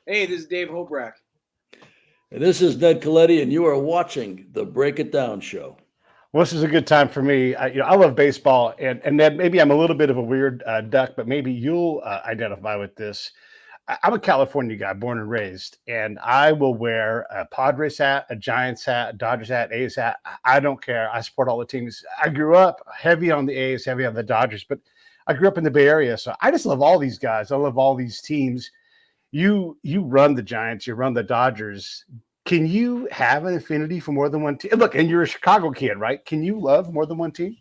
Hey, this is Dave Hobrecht. And this is Ned Colletti, and you are watching the Break It Down show. Well, this is a good time for me. I love baseball, and then maybe I'm a little bit of a weird duck, but maybe you'll identify with this. I'm a California guy, born and raised, and I will wear a Padres hat, a Giants hat, a Dodgers hat, A's hat. I don't care. I support all the teams. I grew up heavy on the A's, heavy on the Dodgers, but I grew up in the Bay Area, so I just love all these guys. I love all these teams. You run the Giants, you run the Dodgers. Can you have an affinity for more than one team? Look, and you're a Chicago kid, right? Can you love more than one team?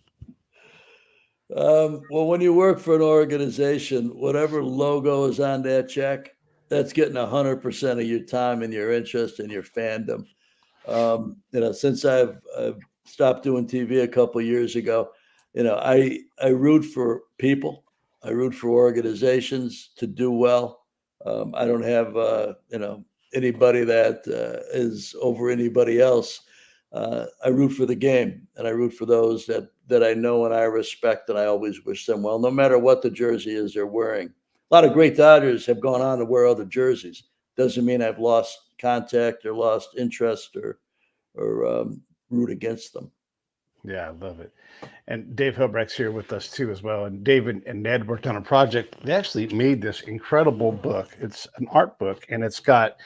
Well, when you work for an organization, whatever logo is on that check, that's getting 100% of your time and your interest and your fandom. Since I've stopped doing TV a couple of years ago, I root for people. I root for organizations to do well. I don't have, anybody that is over anybody else. I root for the game, and I root for those that I know and I respect, and I always wish them well, no matter what the jersey is they're wearing. A lot of great Dodgers have gone on to wear other jerseys. Doesn't mean I've lost contact or lost interest or root against them. Yeah, I love it. And Dave Hobrecht's here with us too as well. And Dave and Ned worked on a project. They actually made this incredible book. It's an art book, and it's got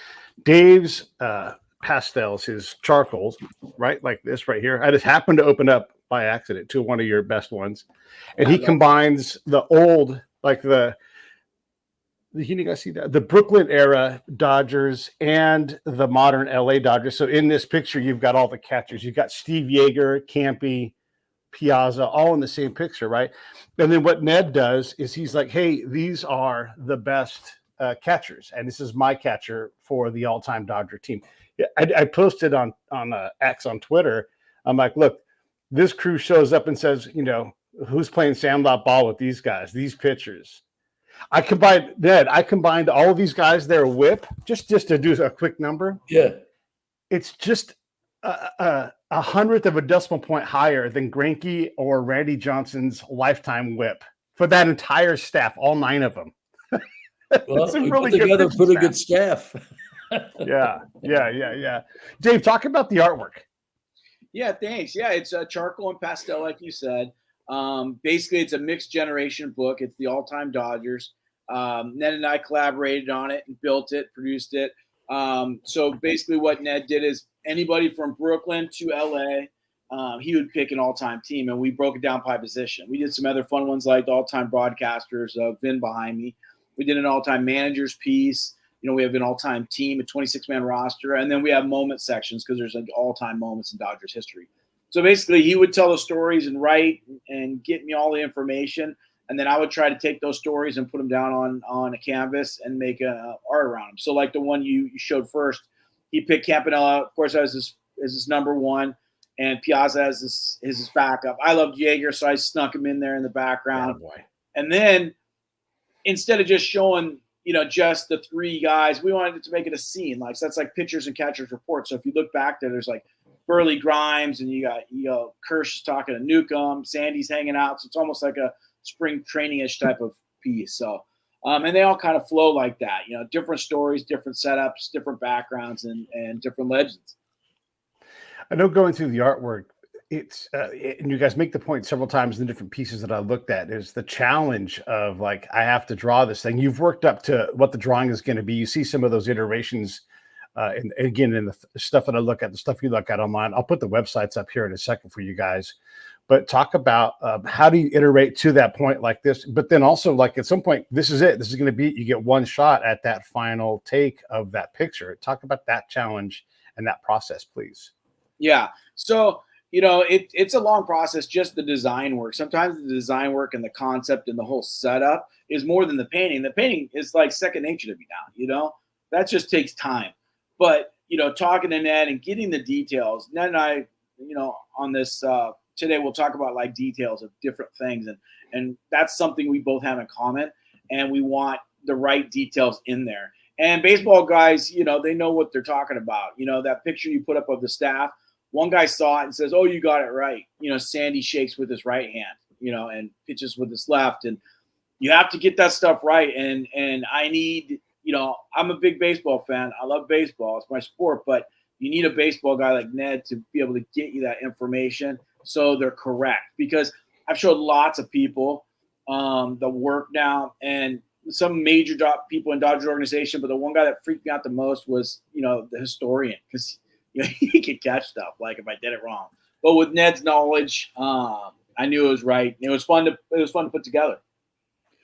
Dave's pastels, his charcoals, right? Like this right here. I just happened to open up by accident to one of your best ones. And he combines the old, like you guys see that? The Brooklyn era Dodgers and the modern LA Dodgers. So in this picture, you've got all the catchers. You've got Steve Yeager, Campy, Piazza, all in the same picture, right? And then what Ned does is he's like, hey, these are the best catchers, and this is my catcher for the all-time Dodger team. I posted on X on Twitter. I'm like, look, this crew shows up and says, who's playing sandlot ball with these guys, these pitchers. I combined all of these guys, their whip, just to do a quick number. Yeah. It's just a hundredth of a decimal point higher than Greinke or Randy Johnson's lifetime whip for that entire staff, all 9 of them. Well, we really put together a pretty good staff. Yeah. Dave, talk about the artwork. Yeah, thanks. Yeah, it's charcoal and pastel, like you said. Basically, it's a mixed generation book. It's the all-time Dodgers. Ned and I collaborated on it and built it, produced it. So basically what Ned did is anybody from Brooklyn to LA, he would pick an all-time team, and we broke it down by position. We did some other fun ones like the all-time broadcasters, Vin behind me. We did an all-time managers piece. We have an all-time team, a 26-man roster, and then we have moment sections because there's like all-time moments in Dodgers history. So basically, he would tell the stories and write and get me all the information, and then I would try to take those stories and put them down on a canvas and make art around them. So like the one you showed first, he picked Campanella, of course, as his number one, and Piazza as his backup. I loved Yeager, so I snuck him in there in the background. Oh, boy. And then instead of just showing just the 3 guys, we wanted to make it a scene. Like, so that's like pitchers and catchers report. So if you look back there, there's like Burley Grimes, and you got Kirsch talking to Newcomb, Sandy's hanging out. So it's almost like a spring training-ish type of piece. So, and they all kind of flow like that. Different stories, different setups, different backgrounds, and different legends. I know going through the artwork, it's and you guys make the point several times in the different pieces that I looked at, is the challenge of like, I have to draw this thing. You've worked up to what the drawing is going to be. You see some of those iterations. And again, in the stuff that I look at, the stuff you look at online, I'll put the websites up here in a second for you guys. But talk about how do you iterate to that point like this? But then also, like, at some point, this is it. This is going to be, you get one shot at that final take of that picture. Talk about that challenge and that process, please. Yeah. So, it's a long process, just the design work. Sometimes the design work and the concept and the whole setup is more than the painting. The painting is like second nature to me now, that just takes time. But, talking to Ned and getting the details, Ned and I, on this today, we'll talk about like details of different things. And that's something we both have in common. And we want the right details in there. And baseball guys, they know what they're talking about. That picture you put up of the staff, one guy saw it and says, oh, you got it right. Sandy shakes with his right hand, and pitches with his left. And you have to get that stuff right. And I need, I'm a big baseball fan. I love baseball. It's my sport, but you need a baseball guy like Ned to be able to get you that information so they're correct. Because I've showed lots of people the work now, and some major people in Dodger organization, but the one guy that freaked me out the most was, the historian, because he could catch stuff like if I did it wrong. But with Ned's knowledge, I knew it was right. It was fun to put together.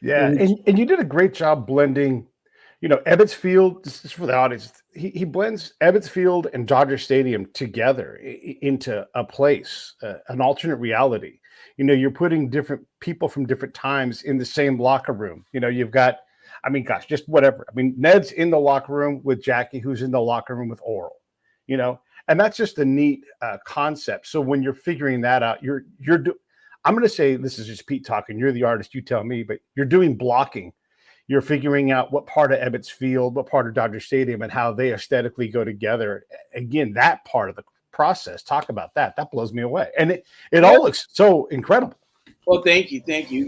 Yeah, and you did a great job blending, Ebbets Field. This is for the audience. He blends Ebbets Field and Dodger Stadium together into a place, an alternate reality. You're putting different people from different times in the same locker room. You've got, just whatever. Ned's in the locker room with Jackie, who's in the locker room with Oral. And that's just a neat concept. So when you're figuring that out, I'm going to say, this is just Pete talking. You're the artist, you tell me, but you're doing blocking. You're figuring out what part of Ebbets Field, what part of Dodger Stadium, and how they aesthetically go together. Again, that part of the process, talk about that. That blows me away. And it all looks so incredible. Well, thank you.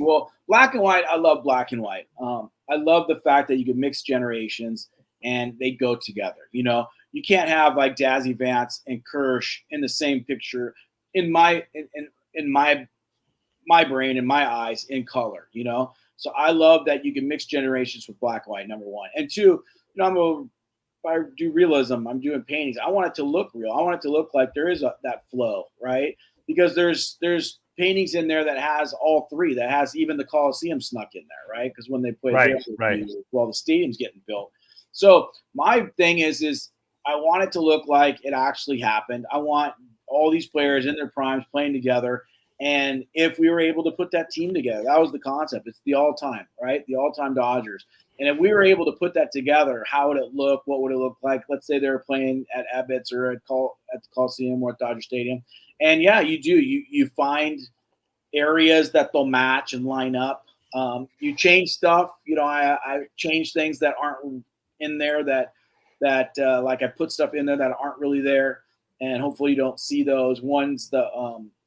Well, black and white, I love black and white. I love the fact that you can mix generations and they go together. You can't have like Dazzy Vance and Kirsch in the same picture in my brain, in my eyes, in color, So I love that you can mix generations with black and white, number one. And two, if I do realism, I'm doing paintings. I want it to look real. I want it to look like there is that flow, right? Because there's paintings in there that has all three, that has even the Coliseum snuck in there, right? Because when they play right. While the stadium's getting built. So my thing is I want it to look like it actually happened. I want all these players in their primes playing together. And if we were able to put that team together, that was the concept. It's the all-time, right? The all-time Dodgers. And if we were able to put that together, how would it look? What would it look like? Let's say they were playing at Ebbets or at the Coliseum or at Dodger Stadium. And yeah, you do. You find areas that they'll match and line up. You change stuff. I change things that aren't in there that like I put stuff in there that aren't really there. And hopefully you don't see those. One's the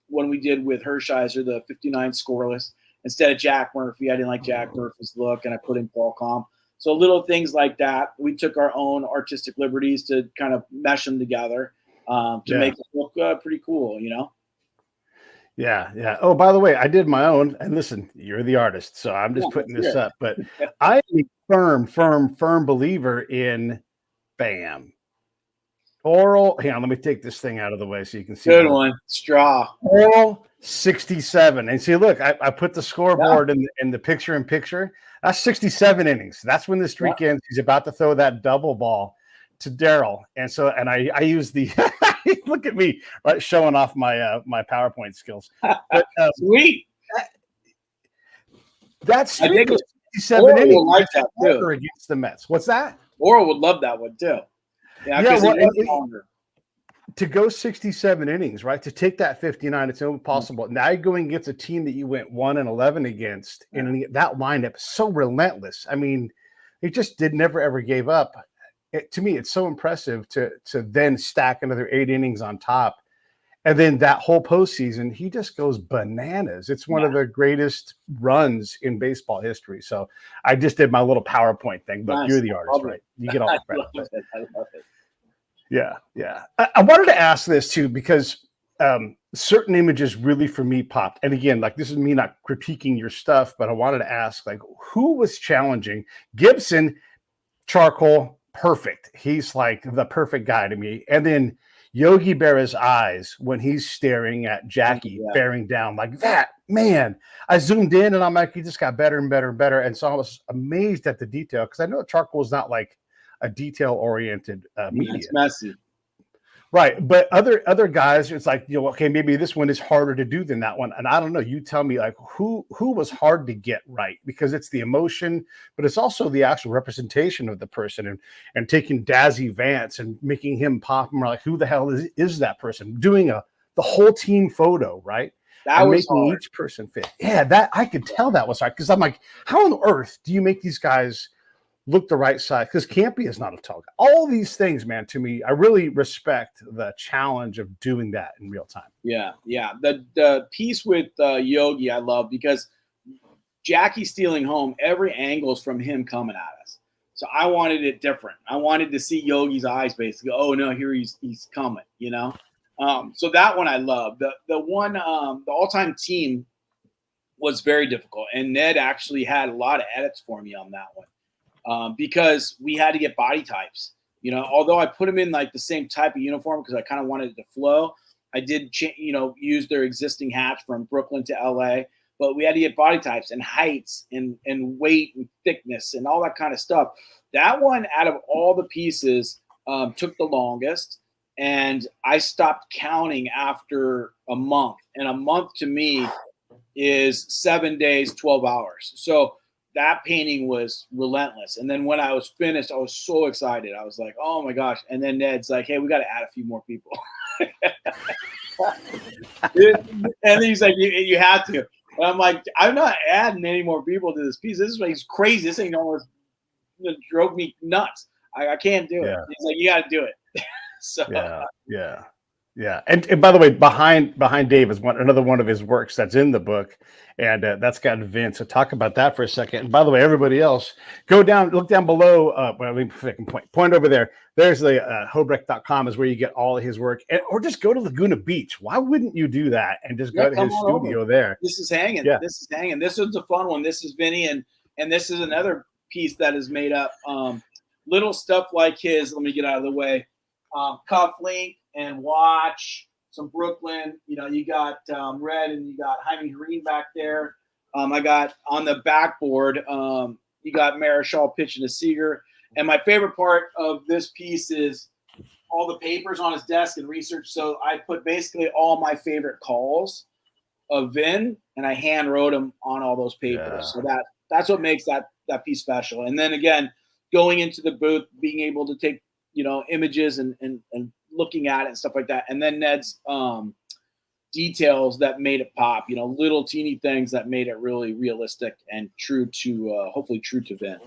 one we did with Hershiser, the 59 scoreless. Instead of Jack Murphy, I didn't like Jack Murphy's look, and I put in Paul Comp. So little things like that. We took our own artistic liberties to kind of mesh them together to make it look pretty cool, Yeah. Oh, by the way, I did my own. And listen, you're the artist, so I'm just putting this up. But I am a firm believer in BAM. Oral. Hang on, let me take this thing out of the way so you can see. Good one. Straw. Oral 67. And see, look, I put the scoreboard in the picture. That's 67 innings. That's when the streak ends. He's about to throw that double ball to Darryl. And so, I use the look at me, right, showing off my my PowerPoint skills. But, sweet. That streak was 67 innings like that too. Against the Mets. What's that? Oral would love that one too. To go 67 innings, right? To take that 59, it's impossible. Mm-hmm. Now you're going against a team that you went 1-11 against, and that lineup is so relentless. It just never ever gave up. To me, it's so impressive to then stack another 8 innings on top, and then that whole postseason, he just goes bananas. It's one of the greatest runs in baseball history. So I just did my little PowerPoint thing, but you're the artist, right? You get all the credit. I love it. Yeah. I wanted to ask this too, because certain images really for me popped. And again, like, this is me not critiquing your stuff, but I wanted to ask, like, who was challenging? Gibson, charcoal, perfect. He's like the perfect guy to me. And then Yogi Berra's eyes when he's staring at Jackie bearing down like that, man. I zoomed in and I'm like, he just got better and better and better. And so I was amazed at the detail, because I know charcoal is not like a detail-oriented media. It's messy. Right. But other guys, it's like, okay, maybe this one is harder to do than that one. And I don't know. You tell me, like, who was hard to get right, because it's the emotion, but it's also the actual representation of the person, and taking Dazzy Vance and making him pop. And we're like, who the hell is that person? Doing the whole team photo, right? That and was making hard. Each person fit. Yeah, that I could tell that was hard, because I'm like, how on earth do you make these guys look the right side? Because Campy is not a tall guy. All these things, man, to me, I really respect the challenge of doing that in real time. Yeah. The piece with Yogi I love, because Jackie stealing home, every angle is from him coming at us. So I wanted it different. I wanted to see Yogi's eyes basically. Oh no, here he's coming, you know? So that one I love. The one, the all-time team was very difficult. And Ned actually had a lot of edits for me on that one. Because we had to get body types, you know, although I put them in like the same type of uniform because I kind of wanted it to flow. I did, use their existing hats from Brooklyn to LA, but we had to get body types and heights and weight and thickness and all that kind of stuff. That one, out of all the pieces, took the longest, and I stopped counting after a month. And a month to me is 7 days, 12 hours. So that painting was relentless. And then when I was finished, I was so excited. I was like, oh my gosh. And then Ned's like, hey, we got to add a few more people. And he's like, you have to. And I'm like, I'm not adding any more people to this piece. This is he's crazy. This thing almost drove me nuts. I can't do it. He's like, you got to do it. So yeah. And by the way, behind Dave is another one of his works that's in the book, and that's got Vince. So talk about that for a second. And by the way, everybody else, look down below. Well, let me point over there. There's the Hobrecht.com is where you get all of his work, or just go to Laguna Beach. Why wouldn't you do that and just go to his studio there? This is hanging. Yeah. This is hanging. This is a fun one. This is Vinny, and this is another piece that is made up. Little stuff like his. Let me get out of the way. Cufflink and watch, some Brooklyn. You got Red, and you got Jaime Green back there. I got on the backboard. You got Marichal pitching to Seager. And my favorite part of this piece is all the papers on his desk and research. So I put basically all my favorite calls of Vin, and I hand wrote them on all those papers. So that's what makes that piece special. And then again, going into the booth, being able to take images and looking at it and stuff like that. And then Ned's details that made it pop, little teeny things that made it really realistic and hopefully true to Vin.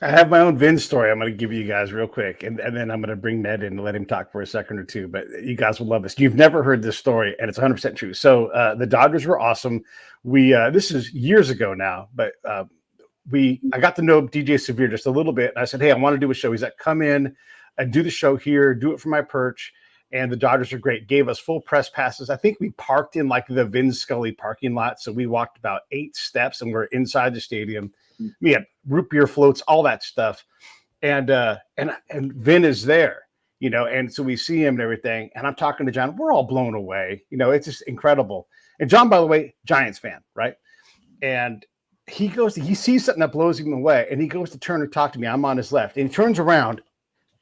I have my own Vin story I'm going to give you guys real quick, and then I'm going to bring Ned in and let him talk for a second or two, but you guys will love this. You've never heard this story, and it's 100% true. So the Dodgers were awesome. This is years ago now, but I got to know DJ Severe just a little bit, and I said, hey, I want to do a show. He's like, come in and do the show here, do it from my perch. And the Dodgers are great. Gave us full press passes. I think we parked in like the Vin Scully parking lot. So we walked about 8 steps and we're inside the stadium. We had root beer floats, all that stuff. And Vin is there, and so we see him and everything. And I'm talking to John. We're all blown away. It's just incredible. And John, by the way, Giants fan, right? And he sees something that blows him away. And he goes to turn and talk to me. I'm on his left. And he turns around.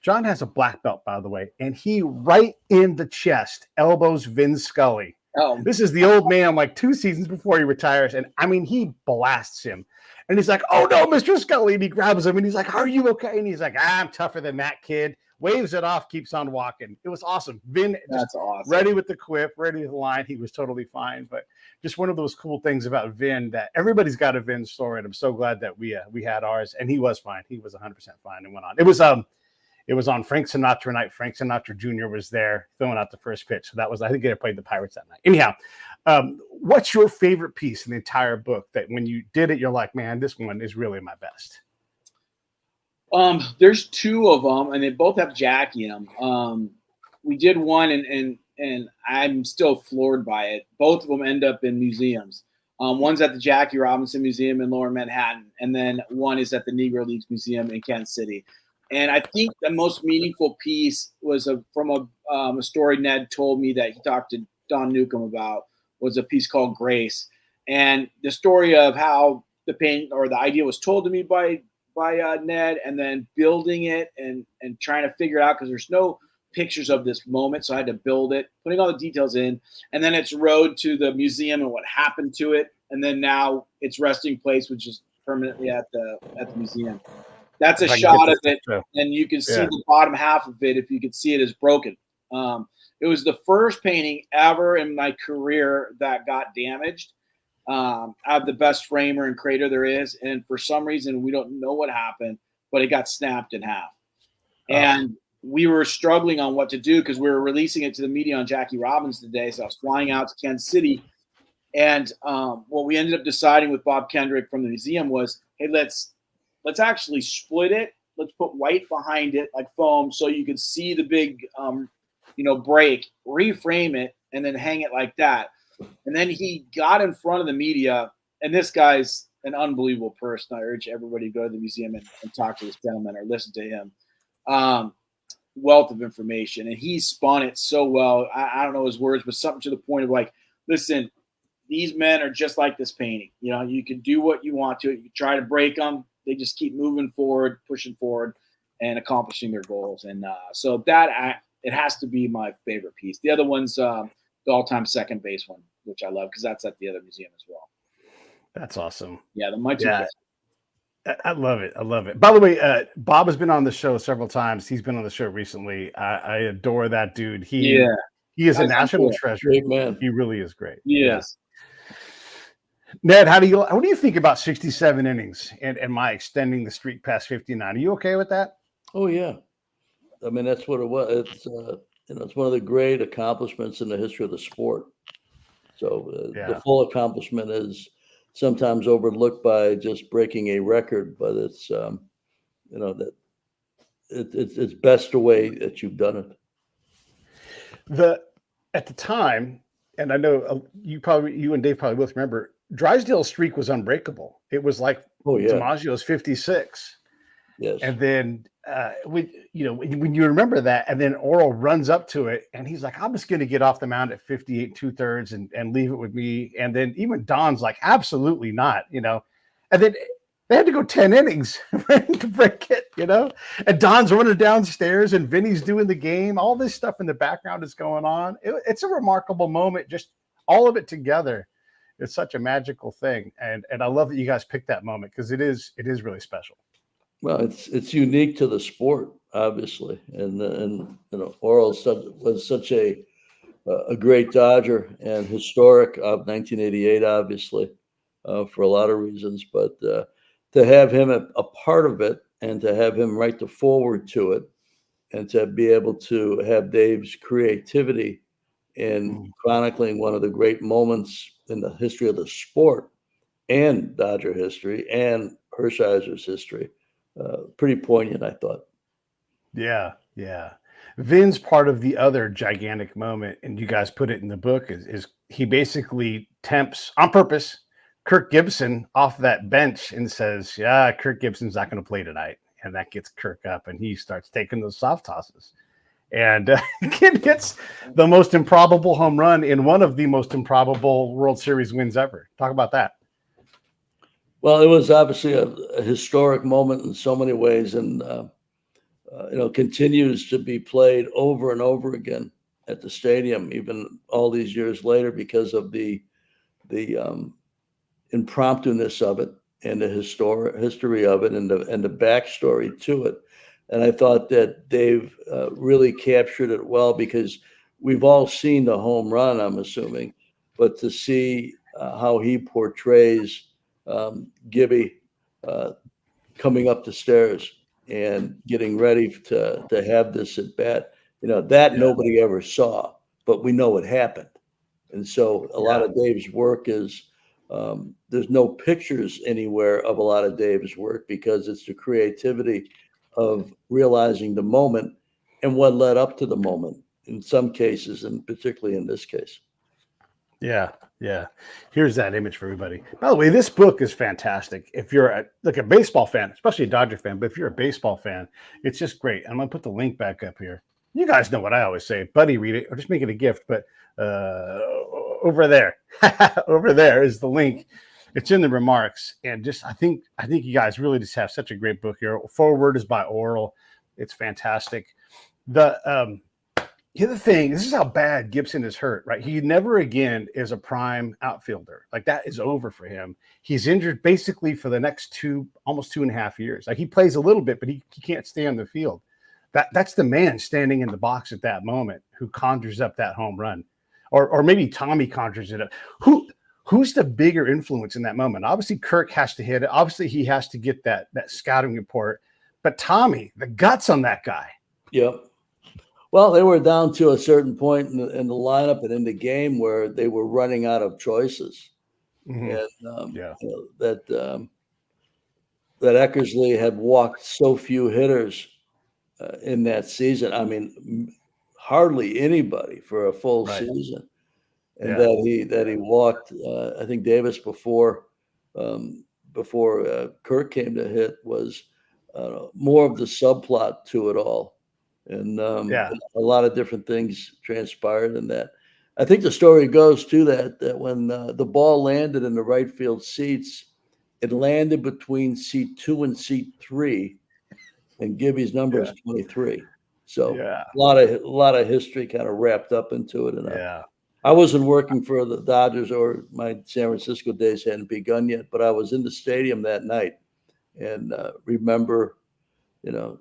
John has a black belt, by the way, and he right in the chest elbows Vin Scully. Oh, this is the old man like 2 seasons before he retires. And I mean, he blasts him. And he's like, oh no, Mr. Scully. And he grabs him and he's like, are you okay? And he's like, I'm tougher than that kid. Waves it off, keeps on walking. It was awesome. Vin, that's awesome. Ready with the quip, ready with the line. He was totally fine. But just one of those cool things about Vin that everybody's got a Vin story. And I'm so glad that we had ours. And he was fine. He was 100% fine and went on. It was on Frank Sinatra night. Frank Sinatra Jr. was there throwing out the first pitch. So that was, I think they played the Pirates that night. Anyhow, what's your favorite piece in the entire book that when you did it, you're like, man, this one is really my best? There's 2 of them, and they both have Jackie in them. We did one, and I'm still floored by it. Both of them end up in museums. One's at the Jackie Robinson Museum in Lower Manhattan, and then one is at the Negro Leagues Museum in Kansas City. And I think the most meaningful piece was from a story Ned told me that he talked to Don Newcomb about, was a piece called Grace. And the story of how the paint or the idea was told to me by Ned, and then building it and trying to figure it out, because there's no pictures of this moment. So I had to build it, putting all the details in, and then its road to the museum and what happened to it. And then now its resting place, which is permanently at the museum. That's a shot of it, and you can see the bottom half of it. If you could see it, is broken. It was the first painting ever in my career that got damaged. I have the best framer and crater there is, and for some reason we don't know what happened, but it got snapped in half. And we were struggling on what to do because we were releasing it to the media on Jackie Robinson today. So I was flying out to Kansas City, and what we ended up deciding with Bob Kendrick from the museum was, hey, let's actually split it. let's put white behind it like foam so you can see the big break, reframe it, and then hang it like that. And then he got in front of the media, and this guy's an unbelievable person. I urge everybody to go to the museum and talk to this gentleman or listen to him. Wealth of information, and he spun it so well. I don't know his words, but something to the point of like, listen, these men are just like this painting. You can do what you want to. You can try to break them. They just keep moving forward, pushing forward, and accomplishing their goals. And so that it has to be my favorite piece. The other one's the all-time second base one, which I love because that's at the other museum as well. That's awesome. Yeah, my two. Yeah. I love it. I love it. By the way, Bob has been on the show several times. He's been on the show recently. I adore that dude. He is a national treasure. Great man. He really is great. Yes. Ned, what do you think about 67 innings and my extending the streak past 59? Are you okay with that? Oh yeah. I mean, that's what it was. It's one of the great accomplishments in the history of the sport. So the full accomplishment is sometimes overlooked by just breaking a record, but it's that it's best the way that you've done it. At the time, and I know you and Dave probably both remember, Drysdale's streak was unbreakable. It was like DiMaggio's 56. Yes. And then when you remember that, and then Oral runs up to it, and he's like, "I'm just going to get off the mound at 58 2/3 and leave it with me." And then even Don's like, "Absolutely not," And then they had to go 10 innings to break it, And Don's running downstairs, and Vinny's doing the game. All this stuff in the background is going on. It's a remarkable moment, just all of it together. It's such a magical thing, and I love that you guys picked that moment because it is really special. Well, it's unique to the sport, obviously, and Oral was such a great Dodger and historic of 1988, obviously, for a lot of reasons. But to have him a part of it, and to have him write the forward to it, and to be able to have Dave's creativity in chronicling one of the great moments in the history of the sport and Dodger history and Hershiser's history. Pretty poignant, I thought. Yeah. Vin's part of the other gigantic moment, and you guys put it in the book, is he basically tempts on purpose Kirk Gibson off that bench and says, "Yeah, Kirk Gibson's not going to play tonight," and that gets Kirk up, and he starts taking those soft tosses, and gets the most improbable home run in one of the most improbable World Series wins ever. Talk about that. Well, it was obviously a historic moment in so many ways, and continues to be played over and over again at the stadium, even all these years later, because of the impromptu-ness of it and the history of it and the backstory to it. And I thought that Dave really captured it well, because we've all seen the home run, I'm assuming, but to see how he portrays Gibby coming up the stairs and getting ready to have this at bat, nobody ever saw, but we know it happened. And so a lot of Dave's work is, there's no pictures anywhere of a lot of Dave's work, because it's the creativity of realizing the moment and what led up to the moment in some cases, and particularly in this case. Yeah. Here's that image for everybody. By the way, this book is fantastic. If you're a baseball fan, especially a Dodger fan, but if you're a baseball fan, it's just great. I'm going to put the link back up here. You guys know what I always say, buddy, read it or just make it a gift. But over there, over there is the link. It's in the remarks. And just, I think you guys really just have such a great book here. Forward is by Oral. It's fantastic. The other thing, this is how bad Gibson is hurt, right? He never again is a prime outfielder. Like, that is over for him. He's injured basically for the next almost 2.5 years. Like, he plays a little bit, but he can't stay on the field. That's the man standing in the box at that moment who conjures up that home run. Or maybe Tommy conjures it up. Who's the bigger influence in that moment? Obviously, Kirk has to hit it. Obviously, he has to get that scouting report. But Tommy, the guts on that guy. Yep. Well, they were down to a certain point in the lineup and in the game where they were running out of choices. Mm-hmm. And that Eckersley had walked so few hitters in that season. I mean, hardly anybody for a full Right. season, and Yeah. that he walked. I think Davis um, before Kirk came to hit was more of the subplot to it all, and Yeah. a lot of different things transpired in that. I think the story goes to that when the ball landed in the right field seats, it landed between seat 2 and seat 3, and Gibby's number Yeah. is 23. So Yeah. a lot of history kind of wrapped up into it. And Yeah. I wasn't working for the Dodgers, or my San Francisco days hadn't begun yet, but I was in the stadium that night and remember,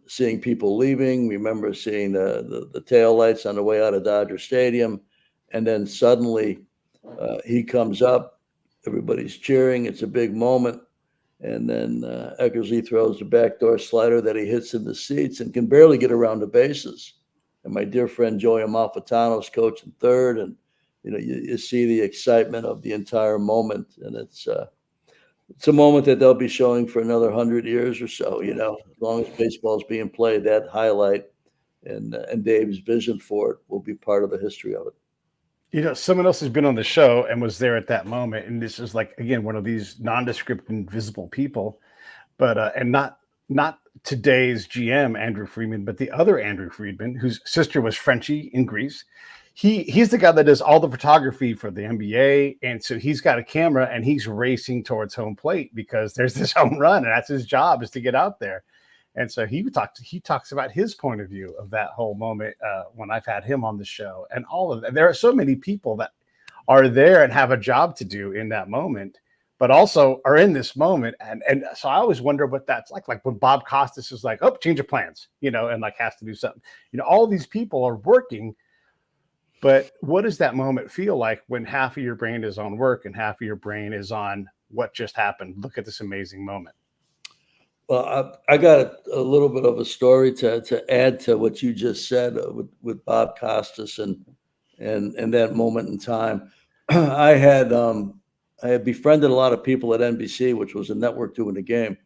seeing people leaving. Remember seeing the tail lights on the way out of Dodger Stadium, and then suddenly he comes up. Everybody's cheering. It's a big moment. And then Eckersley throws the backdoor slider that he hits in the seats and can barely get around the bases. And my dear friend Joey Amalfitano's coaching third, and you see the excitement of the entire moment, and it's a moment that they'll be showing for another 100 years or so. As long as baseball's being played, that highlight and Dave's vision for it will be part of the history of it. Someone else has been on the show and was there at that moment, and this is like, again, one of these nondescript, invisible people, but and not today's GM Andrew Friedman, but the other Andrew Friedman, whose sister was Frenchie in Greece. He's the guy that does all the photography for the NBA, and so he's got a camera and he's racing towards home plate because there's this home run, and that's his job, is to get out there. And so he talks about his point of view of that whole moment when I've had him on the show, and all of that. There are so many people that are there and have a job to do in that moment, but also are in this moment. And so I always wonder what that's like when Bob Costas is like, oh, change of plans, and like has to do something. All these people are working, but what does that moment feel like when half of your brain is on work and half of your brain is on what just happened? Look at this amazing moment. Well, I got a little bit of a story to add to what you just said with Bob Costas and that moment in time. I had befriended a lot of people at NBC, which was a network doing the game,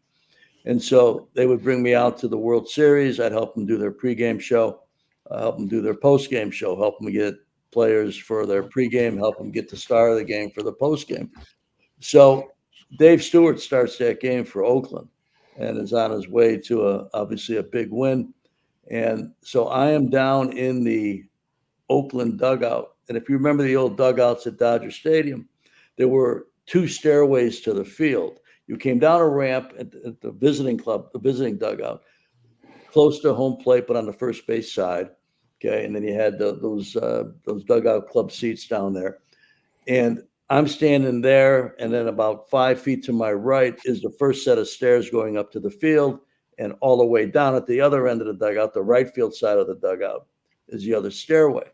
and so they would bring me out to the World Series. I'd help them do their pregame show, help them do their postgame show, help them get players for their pregame, help them get the star of the game for the postgame. So Dave Stewart starts that game for Oakland and is on his way to obviously a big win. And so I am down in the Oakland dugout. And if you remember the old dugouts at Dodger Stadium, there were 2 stairways to the field. You came down a ramp at the visiting club, the visiting dugout, close to home plate, but on the first base side. Okay. And then you had those dugout club seats down there. And I'm standing there, and then about 5 feet to my right is the first set of stairs going up to the field, and all the way down at the other end of the dugout, the right field side of the dugout, is the other stairway.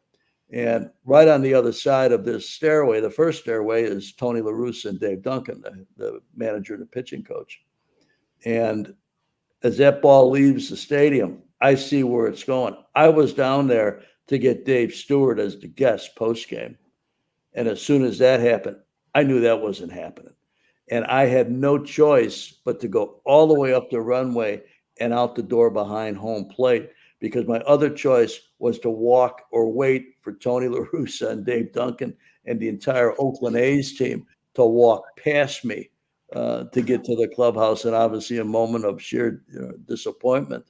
And right on the other side of this stairway, the first stairway, is Tony La Russa and Dave Duncan, the manager and the pitching coach. And as that ball leaves the stadium, I see where it's going. I was down there to get Dave Stewart as the guest postgame. And as soon as that happened, I knew that wasn't happening. And I had no choice but to go all the way up the runway and out the door behind home plate, because my other choice was to walk or wait for Tony La Russa and Dave Duncan and the entire Oakland A's team to walk past me to get to the clubhouse, and obviously a moment of sheer disappointment.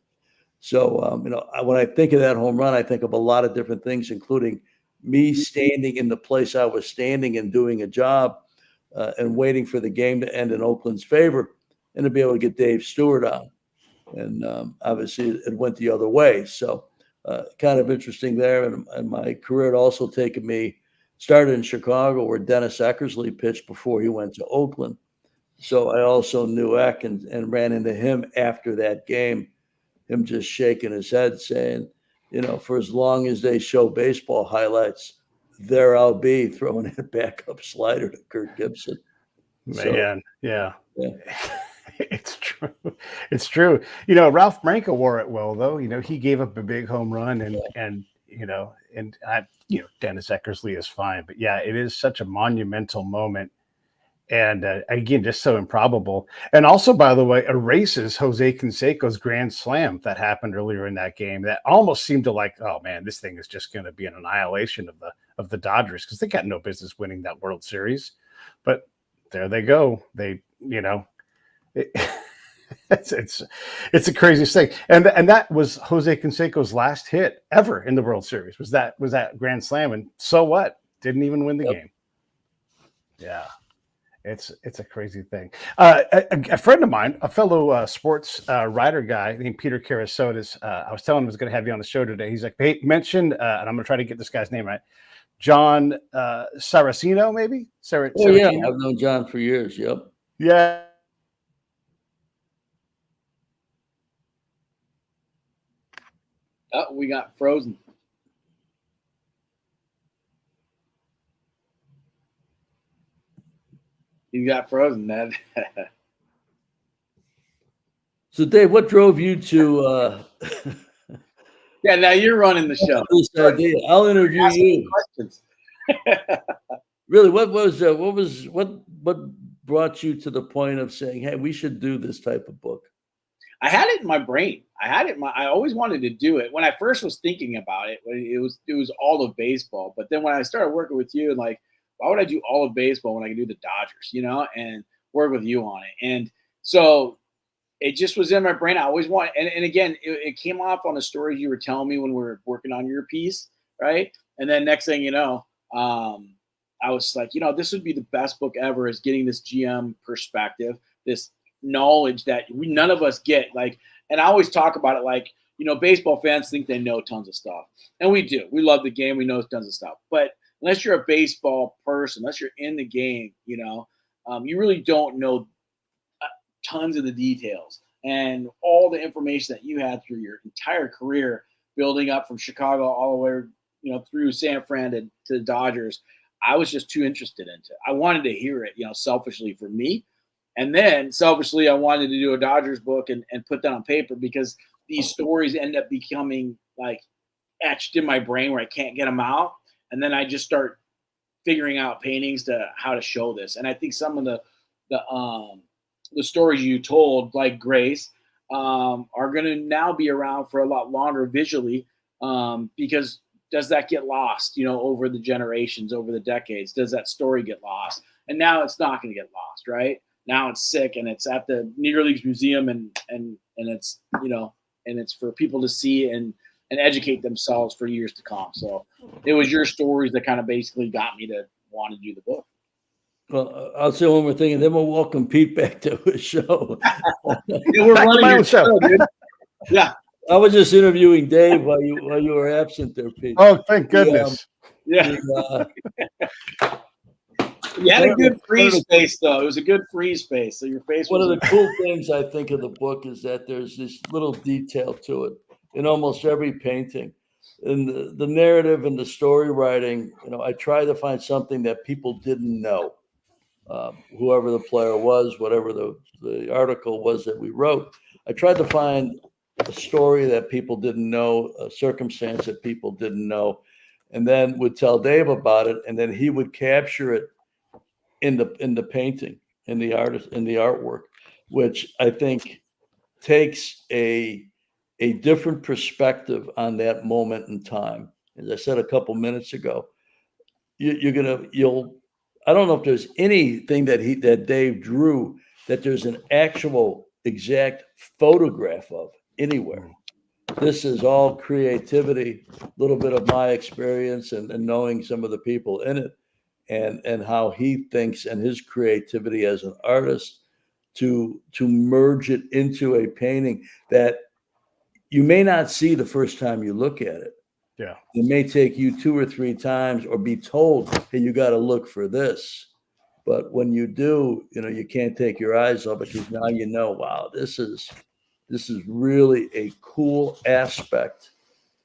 So, when I think of that home run, I think of a lot of different things, including me standing in the place I was standing and doing a job and waiting for the game to end in Oakland's favor and to be able to get Dave Stewart out. And obviously it went the other way. So kind of interesting there. And my career had also taken me, started in Chicago where Dennis Eckersley pitched before he went to Oakland. So I also knew Eck and ran into him after that game, him just shaking his head saying, for as long as they show baseball highlights, there I'll be throwing a backup slider to Kirk Gibson. Man, So, yeah. Yeah. It's true. It's true. Ralph Branca wore it well, though. He gave up a big home run, and Dennis Eckersley is fine. But yeah, it is such a monumental moment. And again, just so improbable. And also, by the way, erases Jose Canseco's grand slam that happened earlier in that game. That almost seemed to like, oh man, this thing is just going to be an annihilation of the Dodgers, because they got no business winning that World Series. But there they go. They, it's a crazy thing. And that was Jose Canseco's last hit ever in the World Series. Was that grand slam? And so what? Didn't even win the game. Yeah. It's a crazy thing. A friend of mine, a fellow sports writer guy named Peter Karasotis, I was telling him I was going to have you on the show today. He's like, hey, mention, and I'm going to try to get this guy's name right, John Saraceno, maybe? Yeah, I've known John for years. Yep. Yeah. Oh, we got frozen. You got frozen, Ned. So, Dave, what drove you to? Yeah, now you're running the show. This idea. I'll interview you. Questions. Really, what brought you to the point of saying, "Hey, we should do this type of book"? I had it in my brain. I always wanted to do it. When I first was thinking about it, it was all of baseball. But then when I started working with you, like, why would I do all of baseball when I can do the Dodgers, and work with you on it? And so it just was in my brain. I always wanted, and again, it came off on the stories you were telling me when we were working on your piece, right? And then next thing you know, I was like, this would be the best book ever, is getting this GM perspective, this knowledge that none of us get. Like, and I always talk about it like, baseball fans think they know tons of stuff. And we do. We love the game. We know tons of stuff. But unless you're a baseball person, unless you're in the game, you really don't know tons of the details and all the information that you had through your entire career, building up from Chicago all the way, through San Fran to the Dodgers. I was just too interested into it. I wanted to hear it, selfishly for me. And then selfishly, I wanted to do a Dodgers book and put that on paper, because these stories end up becoming like etched in my brain where I can't get them out. And then I just start figuring out paintings to how to show this. And I think some of the stories you told, like Grace, are going to now be around for a lot longer visually, because does that get lost, over the generations, over the decades? Does that story get lost? And now it's not going to get lost, right? Now it's sick, and it's at the Negro Leagues Museum, and it's, and it's for people to see and educate themselves for years to come. So it was your stories that kind of basically got me to want to do the book. Well, I'll say one more thing, and then we'll welcome Pete back to his show. We're running your show, dude. Yeah. I was just interviewing Dave while you were absent there, Pete. Oh, thank goodness. Yeah. You had a good freeze space, though. It was a good freeze space. So your face. One of the cool things I think of the book is that there's this little detail to it in almost every painting. In the narrative and the story writing, I try to find something that people didn't know. Whoever the player was, whatever the article was that we wrote, I tried to find a story that people didn't know, a circumstance that people didn't know, and then would tell Dave about it, and then he would capture it in the painting, in the artwork, which I think takes a different perspective on that moment in time. As I said a couple minutes ago, I don't know if there's anything that Dave drew that there's an actual exact photograph of anywhere. This is all creativity, a little bit of my experience and knowing some of the people in it, and how he thinks and his creativity as an artist to merge it into a painting that you may not see the first time you look at it. Yeah. It may take you 2 or 3 times, or be told, hey, you got to look for this. But when you do, you can't take your eyes off it, because now wow, this is really a cool aspect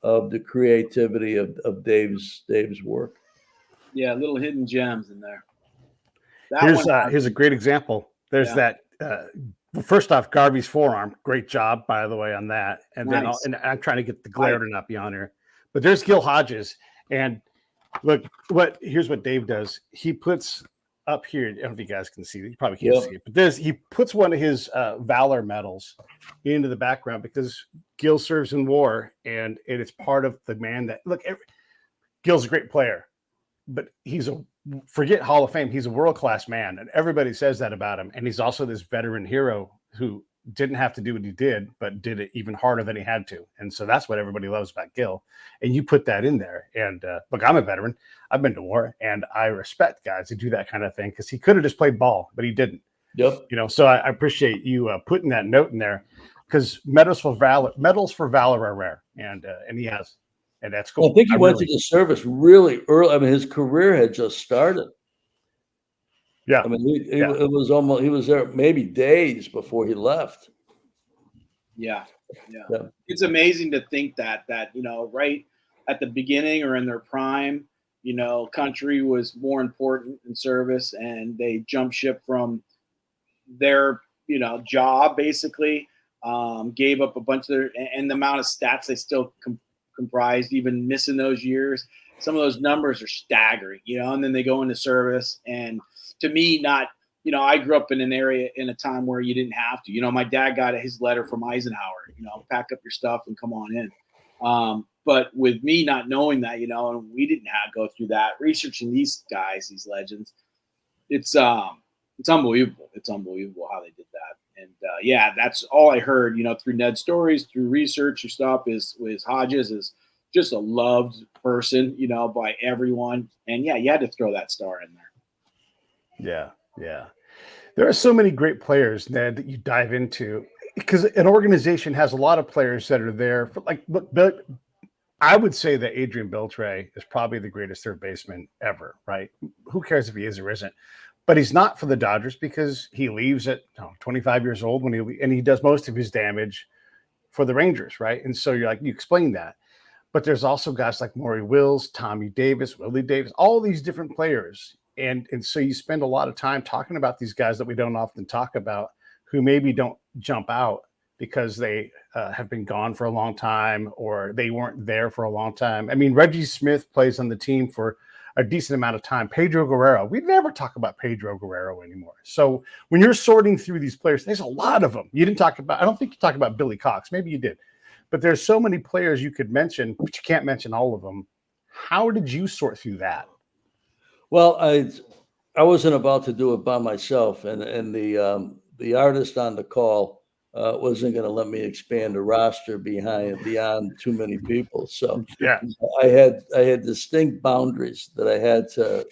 of the creativity of Dave's work. Yeah, little hidden gems in there. Here's a great example. There's that. First off, Garvey's forearm. Great job, by the way, on that. And nice. Then I'm trying to get the glare to not be on here. But there's Gil Hodges, and look, here's what Dave does. He puts up here. I don't know if you guys can see it. You probably can't see it, but he puts one of his valor medals into the background because Gil serves in war, and it's part of the man that Gil's a great player, but forget Hall of Fame. He's a world-class man, and everybody says that about him. And he's also this veteran hero who didn't have to do what he did, but did it even harder than he had to. And so that's what everybody loves about Gil. And you put that in there. And look, I'm a veteran. I've been to war, and I respect guys who do that kind of thing because he could have just played ball, but he didn't. Yep. So I appreciate you putting that note in there because medals for valor are rare, and he has, and that's cool. I think he went to the service really early. I mean, his career had just started. Yeah. I mean, it was almost, he was there maybe days before he left. Yeah. It's amazing to think that, right at the beginning or in their prime, country was more important in service, and they jumped ship from their, job basically, gave up a bunch of and the amount of stats they still comprised, even missing those years. Some of those numbers are staggering, and then they go into service. And to me, I grew up in an area in a time where you didn't have to. My dad got his letter from Eisenhower, pack up your stuff and come on in. But with me not knowing that, and we didn't go through that, researching these guys, these legends, it's unbelievable. It's unbelievable how they did that. And that's all I heard, through Ned's stories, through research and stuff, is Hodges is just a loved person, by everyone. And you had to throw that star in there. Yeah. There are so many great players, Ned, that you dive into because an organization has a lot of players that are there. But I would say that Adrian Beltre is probably the greatest third baseman ever, right? Who cares if he is or isn't? But he's not for the Dodgers because he leaves at 25 years old and he does most of his damage for the Rangers, right? And so you explain that. But there's also guys like Maury Wills, Tommy Davis, Willie Davis, all these different players. And so you spend a lot of time talking about these guys that we don't often talk about, who maybe don't jump out because they have been gone for a long time or they weren't there for a long time. I mean, Reggie Smith plays on the team for a decent amount of time. Pedro Guerrero, we never talk about Pedro Guerrero anymore. So when you're sorting through these players, there's a lot of them. I don't think you talk about Billy Cox. Maybe you did. But there's so many players you could mention, but you can't mention all of them. How did you sort through that? Well, I wasn't about to do it by myself, and the artist on the call wasn't going to let me expand the roster beyond too many people. So yeah, I had distinct boundaries that I had to.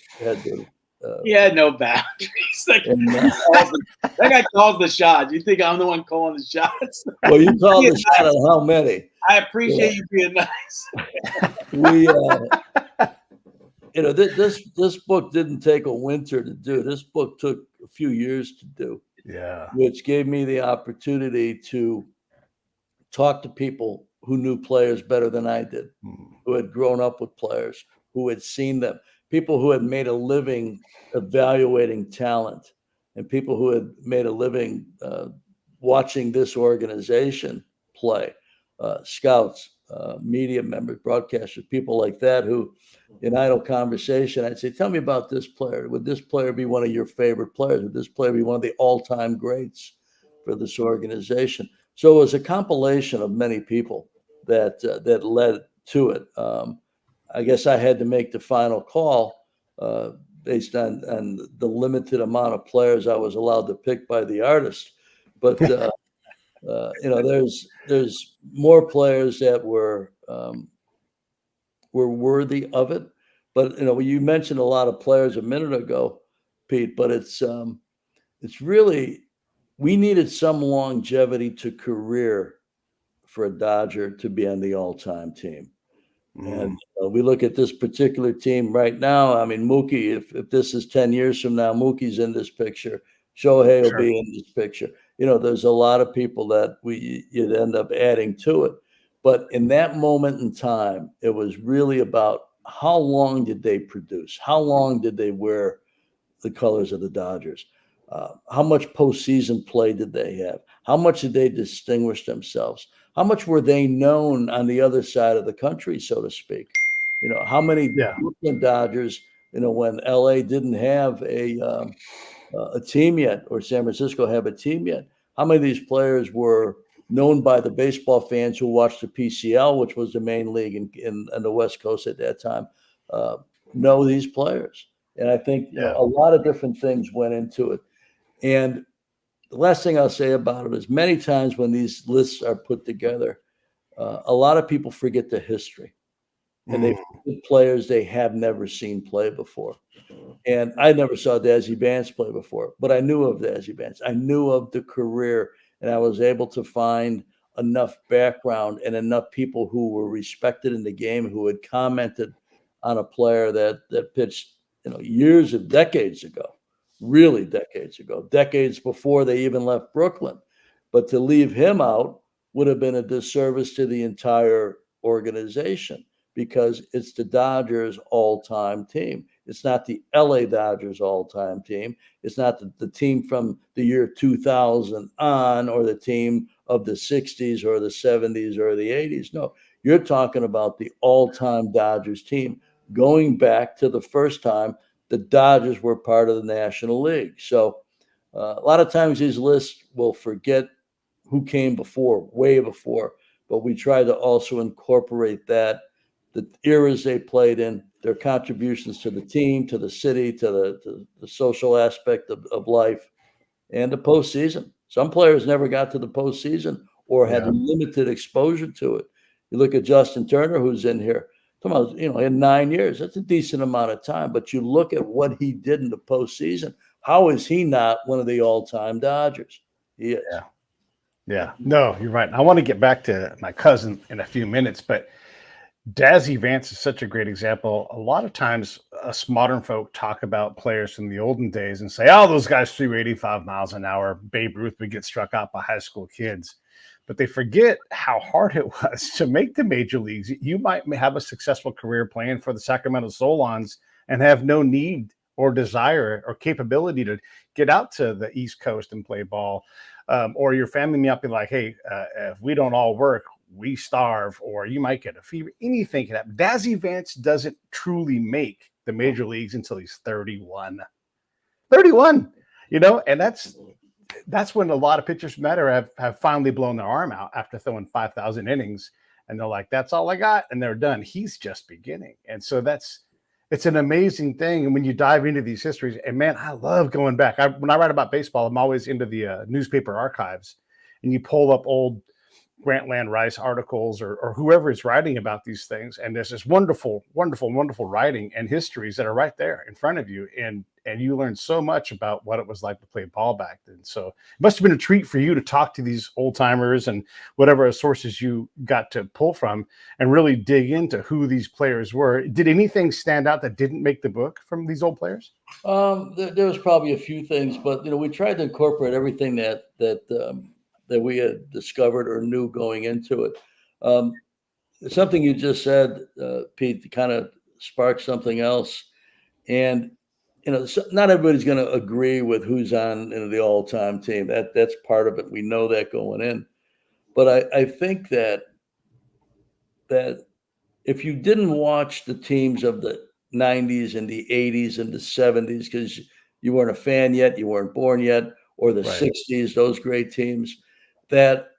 He had no boundaries. That guy calls the shots. You think I'm the one calling the shots? Well, you called the shot on how many. I appreciate you being nice. This book didn't take a winter to do. This book took a few years to do. Yeah. Which gave me the opportunity to talk to people who knew players better than I did, who had grown up with players, who had seen them, people who had made a living evaluating talent, and people who had made a living watching this organization play, scouts, media members, broadcasters, people like that who, in idle conversation, I'd say, tell me about this player. Would this player be one of your favorite players? Would this player be one of the all-time greats for this organization? So it was a compilation of many people that led to it. I guess I had to make the final call based on the limited amount of players I was allowed to pick by the artist. But there's more players that were worthy of it. But you mentioned a lot of players a minute ago, Pete. But it's really, we needed some longevity to career for a Dodger to be on the all-time team. And we look at this particular team right now. I mean, Mookie, if this is 10 years from now, Mookie's in this picture. Shohei will be in this picture. There's a lot of people that you'd end up adding to it. But in that moment in time, it was really about how long did they produce? How long did they wear the colors of the Dodgers? How much postseason play did they have? How much did they distinguish themselves? How much were they known on the other side of the country, so to speak? How many Brooklyn Dodgers when LA didn't have a team yet, or San Francisco have a team yet. How many of these players were known by the baseball fans who watched the PCL, which was the main league in the West Coast at that time, know these players? And I think a lot of different things went into it. And the last thing I'll say about it is many times when these lists are put together, a lot of people forget the history, and they forget players they have never seen play before. And I never saw Dazzy Vance play before, but I knew of Dazzy Vance. I knew of the career, and I was able to find enough background and enough people who were respected in the game who had commented on a player that pitched, years of decades ago, really decades before they even left Brooklyn. But to leave him out would have been a disservice to the entire organization, because it's the Dodgers all-time team. It's not the LA Dodgers all-time team. It's not the team from the year 2000 on, or the team of the 60s or the 70s or the 80s. No, you're talking about the all-time Dodgers team, going back to the first time the Dodgers were part of the National League. So a lot of times these lists will forget who came before, way before, but we try to also incorporate that, the eras they played in, their contributions to the team, to the city, to the social aspect of life, and the postseason. Some players never got to the postseason or had limited exposure to it. You look at Justin Turner, who's in here. Come on, in 9 years, that's a decent amount of time. But you look at what he did in the postseason. How is he not one of the all-time Dodgers? He is. Yeah. No, you're right. I want to get back to my cousin in a few minutes, but Dazzy Vance is such a great example. A lot of times us modern folk talk about players from the olden days and say, oh, those guys threw 85 miles an hour. Babe Ruth would get struck out by high school kids. But they forget how hard it was to make the major leagues. You might have a successful career playing for the Sacramento Solons and have no need or desire or capability to get out to the East Coast and play ball. Or your family might be like, hey, if we don't all work, we starve, or you might get a fever. Anything can happen. Dazzy Vance doesn't truly make the major leagues until he's 31. 31, and that's when a lot of pitchers have finally blown their arm out after throwing 5,000 innings, and they're like, that's all I got, and they're done. He's just beginning. And so it's an amazing thing. And when you dive into these histories, and man, I love going back. When I write about baseball, I'm always into the newspaper archives, and you pull up old Grantland Rice articles or whoever is writing about these things. And there's this wonderful, wonderful, wonderful writing and histories that are right there in front of you. And you learn so much about what it was like to play ball back then. So it must have been a treat for you to talk to these old timers and whatever sources you got to pull from and really dig into who these players were. Did anything stand out that didn't make the book from these old players? There was probably a few things, but we tried to incorporate everything that we had discovered or knew going into it. Something you just said, Pete, kind of sparked something else. And, not everybody's going to agree with who's on the all-time team. That's part of it. We know that going in. But I think that if you didn't watch the teams of the 90s and the 80s and the 70s, because you weren't a fan yet, you weren't born yet, or the 60s, those great teams, that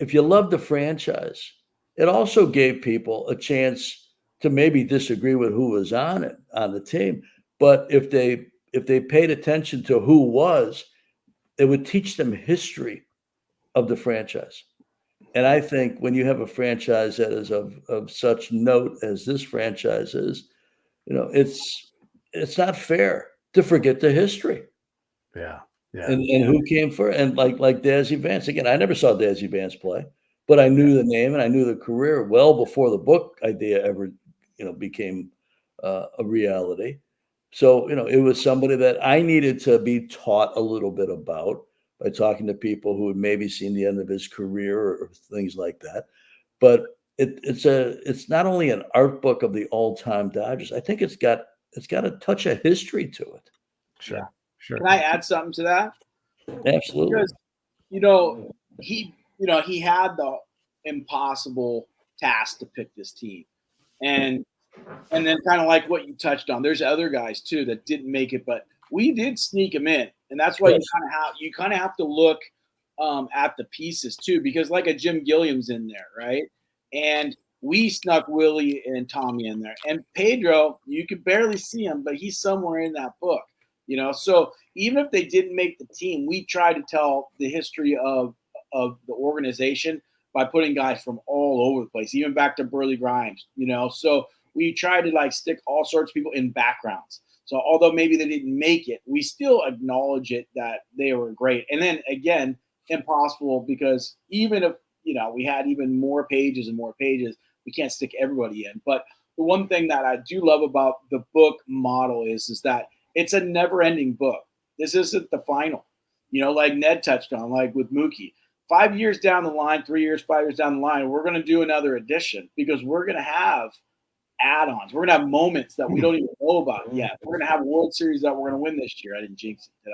if you loved the franchise, it also gave people a chance to maybe disagree with who was on the team. But if they paid attention to who was, it would teach them history of the franchise. And I think when you have a franchise that is of such note as this franchise is, it's not fair to forget the history. Yeah. And who came first, and like Dazzy Vance. Again, I never saw Dazzy Vance play, but I knew the name and I knew the career well before the book idea ever, became a reality. So, it was somebody that I needed to be taught a little bit about by talking to people who had maybe seen the end of his career or things like that. But it's not only an art book of the all-time Dodgers. I think it's got a touch of history to it. Sure. Yeah. Can I add something to that? Absolutely. Because, he had the impossible task to pick this team. And And then kind of like what you touched on, there's other guys too that didn't make it, but we did sneak them in, and that's why Yes. you kind of have to look at the pieces too, because like a Jim Gilliam's in there, right? And we snuck Willie and Tommy in there, and Pedro, you could barely see him, but he's somewhere in that book, you know. So even if they didn't make the team, we tried to tell the history of the organization by putting guys from all over the place, even back to Burley Grimes, you know. So we try to like stick all sorts of people in backgrounds. So although maybe they didn't make it, we still acknowledge it that they were great. And then again, impossible, because even if, you know, we had even more pages and more pages, we can't stick everybody in. But the one thing that I do love about the book model is that it's a never-ending book. This isn't the final. You know, like Ned touched on, like with Mookie. 5 years down the line, 3 years, 5 years down the line, we're going to do another edition, because we're going to have add-ons. We're gonna have moments that we don't even know about yet. We're gonna have World Series that we're gonna win this year. I didn't jinx it, did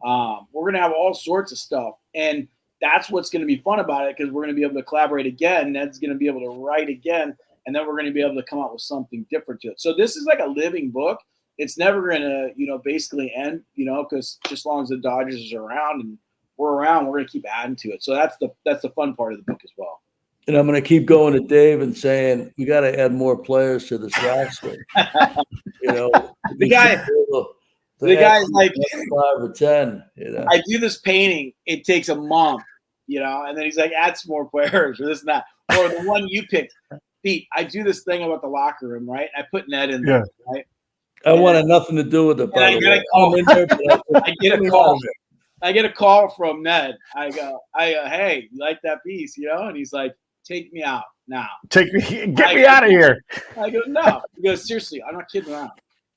I? We're gonna have all sorts of stuff, and that's what's gonna be fun about it, because we're gonna be able to collaborate again. Ned's gonna be able to write again, and then we're gonna be able to come up with something different to it. So this is like a living book. It's never gonna, you know, basically end, you know, because just as long as the Dodgers are around and we're around, we're gonna keep adding to it. So that's the fun part of the book as well. And I'm going to keep going to Dave and saying we got to add more players to this roster. You know, the guy's like 5 or 10. You know, I do this painting. It takes a month, you know, and then he's like, add some more players or this and that. Or the one you picked, Pete. I do this thing about the locker room, right? I put Ned in there, right? I wanted nothing to do with it. And I get a call. I get a call. I get a call from Ned. I go, hey, you like that piece, you know? And he's like, take me out now. Get me out of here. I go, no. He goes, seriously, I'm not kidding around.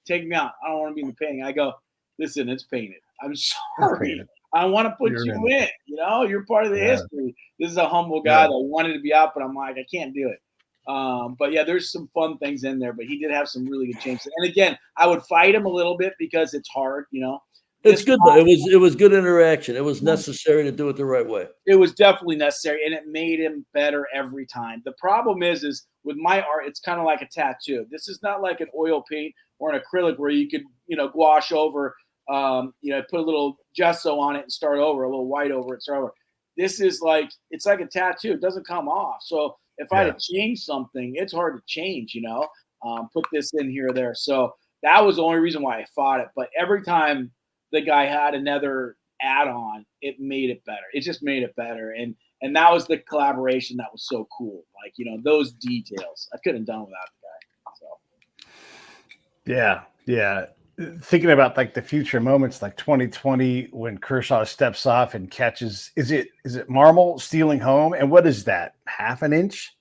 Take me out. I don't want to be in the painting. I go, listen, it's painted. I'm sorry. I want to put you in. You know, you're part of the history. This is a humble guy that wanted to be out, but I'm like, I can't do it. But yeah, there's some fun things in there, but he did have some really good changes. And again, I would fight him a little bit because it's hard, you know. It's good though. It was good interaction. It was necessary to do it the right way. It was definitely necessary, and it made him better every time. The problem is with my art, it's kind of like a tattoo. This is not like an oil paint or an acrylic where you could, you know, gouache over, you know, put a little gesso on it and start over, a little white over it, start over. This is like, it's like a tattoo. It doesn't come off. So if I had to change something, it's hard to change, you know, put this in here or there. So that was the only reason why I fought it. But every time the guy had another add-on, it made it better. It just made it better. And that was the collaboration that was so cool. Like, you know, those details. I couldn't have done without the guy. So Yeah. Thinking about like the future moments, like 2020 when Kershaw steps off and catches, is it Marmol stealing home? And what is that? Half an inch?